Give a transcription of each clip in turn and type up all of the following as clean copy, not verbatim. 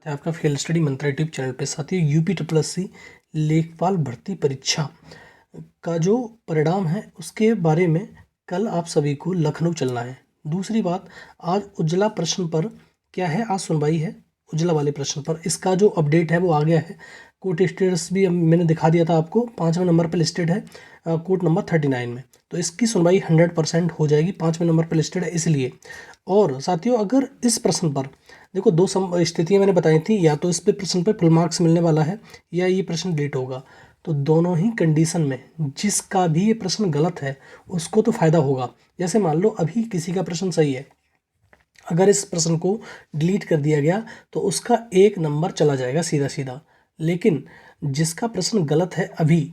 है आपका field study मंत्रा YouTube channel पे। साथियों, यूपी SSC लेखपाल भर्ती परीक्षा का जो परिणाम है उसके बारे में कल आप सभी को लखनऊ चलना है। दूसरी बात, आज उज्ज्वला प्रश्न पर क्या है, आज सुनवाई है उज्ज्वला वाले प्रश्न पर। इसका जो अपडेट है वो आ गया है। कोर्ट स्टेटस भी मैंने दिखा दिया था आपको, 5वें नंबर पर लिस्टेड है कोर्ट नंबर 39 में। तो इसकी सुनवाई 100% हो जाएगी, 5वें नंबर पर लिस्टेड है इसलिए। और साथियों, अगर इस प्रश्न पर देखो, दो स्थितियां मैंने बताई थी, या तो इस पे प्रश्न पे फुल मार्क्स मिलने वाला है या ये प्रश्न डिलीट होगा। तो दोनों ही कंडीशन में जिसका भी ये प्रश्न गलत है उसको तो फायदा होगा। जैसे मान लो अभी किसी का प्रश्न सही है, अगर इस प्रश्न को डिलीट कर दिया गया तो उसका 1 नंबर चला जाएगा सीधा सीधा। लेकिन जिसका प्रश्न गलत है अभी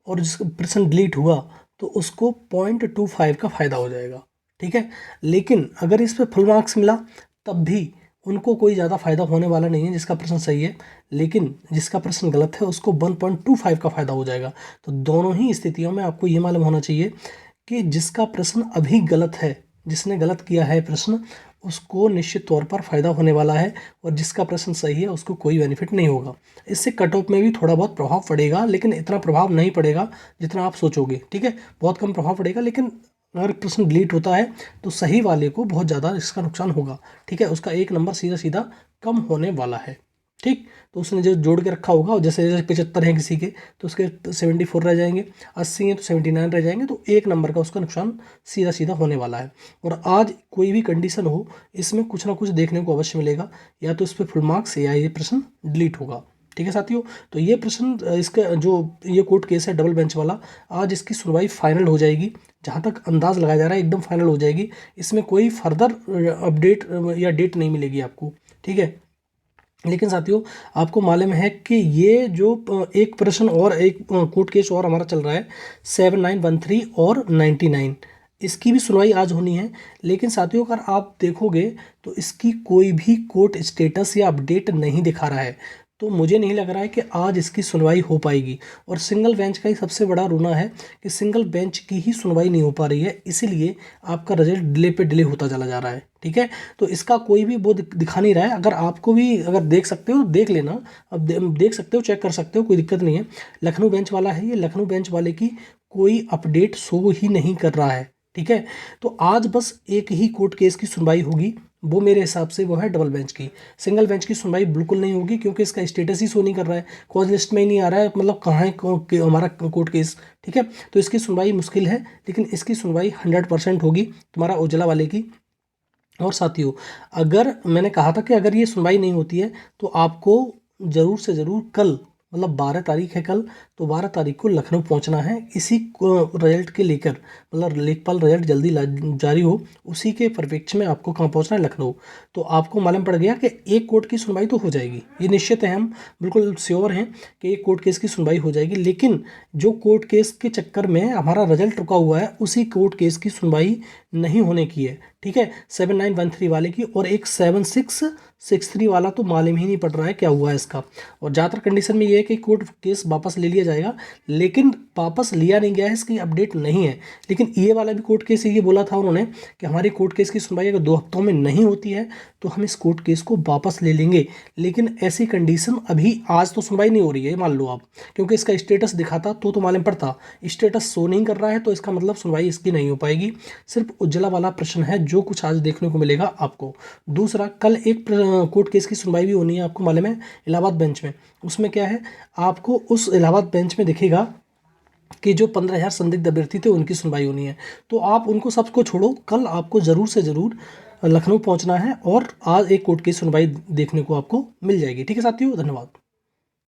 और जिसका प्रश्न डिलीट हुआ तो उसको 0.25 का फायदा हो जाएगा, ठीक है। लेकिन अगर इस पर फुल मार्क्स मिला तब भी उनको कोई ज़्यादा फायदा होने वाला नहीं है जिसका प्रश्न सही है, लेकिन जिसका प्रश्न गलत है उसको 1.25 का फायदा हो जाएगा। तो दोनों ही स्थितियों में आपको ये मालूम होना चाहिए कि जिसका प्रश्न अभी गलत है, जिसने गलत किया है प्रश्न, उसको निश्चित तौर पर फायदा होने वाला है, और जिसका प्रश्न सही है उसको कोई बेनिफिट नहीं होगा। इससे कट ऑफ में भी थोड़ा बहुत प्रभाव पड़ेगा, लेकिन इतना प्रभाव नहीं पड़ेगा जितना आप सोचोगे, ठीक है। बहुत कम प्रभाव पड़ेगा, लेकिन अगर प्रश्न डिलीट होता है तो सही वाले को बहुत ज़्यादा इसका नुकसान होगा, ठीक है। उसका 1 नंबर सीधा सीधा कम होने वाला है, ठीक। तो उसने जो जोड़ के रखा होगा, जैसे 75 है किसी के तो उसके 74 रह जाएंगे, 80 है तो 79 रह जाएंगे, तो 1 नंबर का उसका नुकसान सीधा सीधा होने वाला है। और आज कोई भी कंडीशन हो, इसमें कुछ ना कुछ देखने को अवश्य मिलेगा, या तो इस पर फुल मार्क्स या ये प्रश्न डिलीट होगा, ठीक है साथियों। तो ये प्रश्न, इसका जो ये कोर्ट केस है डबल बेंच वाला, आज इसकी सुनवाई फाइनल हो जाएगी। जहाँ तक अंदाज लगाया जा रहा है एकदम फाइनल हो जाएगी, इसमें कोई फर्दर अपडेट या डेट नहीं मिलेगी आपको, ठीक है। लेकिन साथियों, आपको मालूम है कि ये जो एक प्रश्न और एक कोर्ट केस और हमारा चल रहा है 7913 और 99, इसकी भी सुनवाई आज होनी है। लेकिन साथियों, अगर आप देखोगे तो इसकी कोई भी कोर्ट स्टेटस या अपडेट नहीं दिखा रहा है, तो मुझे नहीं लग रहा है कि आज इसकी सुनवाई हो पाएगी। और सिंगल बेंच का ही सबसे बड़ा रोना है कि सिंगल बेंच की ही सुनवाई नहीं हो पा रही है, इसीलिए आपका रिजल्ट डिले पे डिले होता चला जा रहा है, ठीक है। तो इसका कोई भी वो दिखा नहीं रहा है। अगर आपको भी अगर देख सकते हो तो देख लेना, अब देख सकते हो, चेक कर सकते हो, कोई दिक्कत नहीं है। लखनऊ बेंच वाला है ये, लखनऊ बेंच वाले की कोई अपडेट शो ही नहीं कर रहा है, ठीक है। तो आज बस एक ही कोर्ट केस की सुनवाई होगी, वो मेरे हिसाब से वो है डबल बेंच की। सिंगल बेंच की सुनवाई बिल्कुल नहीं होगी, क्योंकि इसका स्टेटस ही शो नहीं कर रहा है, कॉज लिस्ट में ही नहीं आ रहा है, मतलब कहाँ है हमारा कोर्ट केस, ठीक है। तो इसकी सुनवाई मुश्किल है, लेकिन इसकी सुनवाई 100% होगी तुम्हारा उज्ज्वला वाले की। और साथियों, अगर मैंने कहा था कि अगर ये सुनवाई नहीं होती है तो आपको ज़रूर से ज़रूर कल, मतलब 12 तारीख है कल, तो 12 तारीख को लखनऊ पहुंचना है इसी रिजल्ट के लेकर, मतलब लेखपाल रिजल्ट जल्दी जारी हो उसी के परिप्रेक्ष्य में आपको कहाँ पहुंचना है, लखनऊ। तो आपको मालूम पड़ गया कि एक कोर्ट की सुनवाई तो हो जाएगी, ये निश्चित है, हम बिल्कुल श्योर हैं कि एक कोर्ट केस की सुनवाई हो जाएगी। लेकिन जो कोर्ट केस के चक्कर में हमारा रिजल्ट रुका हुआ है, उसी कोर्ट केस की सुनवाई नहीं होने की है, ठीक है, 7913 वाले की। और एक 7663 वाला तो मालूम ही नहीं पड़ रहा है क्या हुआ है इसका। और ज़्यादातर कंडीशन में ये है कि कोर्ट केस वापस ले लिया जाएगा, लेकिन वापस लिया नहीं गया है, इसकी अपडेट नहीं है। लेकिन ये वाला भी कोर्ट केस ये बोला था उन्होंने कि हमारी कोर्ट केस की सुनवाई अगर 2 हफ्तों में नहीं होती है तो हम इस कोर्ट केस को वापस ले लेंगे। लेकिन ऐसी कंडीशन अभी आज तो सुनवाई नहीं हो रही है, मान लो आप, क्योंकि इसका स्टेटस दिखाता तो मालूम पड़ता। स्टेटस शो नहीं कर रहा है तो इसका मतलब सुनवाई इसकी नहीं हो पाएगी। सिर्फ उज्ज्वला वाला प्रश्न है जो कुछ आज देखने को मिलेगा आपको। दूसरा, कल एक कोर्ट केस की सुनवाई भी होनी है, आपको मालूम है, इलाहाबाद बेंच में। उसमें क्या है, आपको उस इलाहाबाद बेंच में दिखेगा कि जो 15,000 संदिग्ध अभ्यर्थी थे उनकी सुनवाई होनी है। तो आप उनको सबको छोड़ो, कल आपको ज़रूर से ज़रूर लखनऊ पहुंचना है, और आज एक कोर्ट की सुनवाई देखने को आपको मिल जाएगी, ठीक है साथियों। धन्यवाद।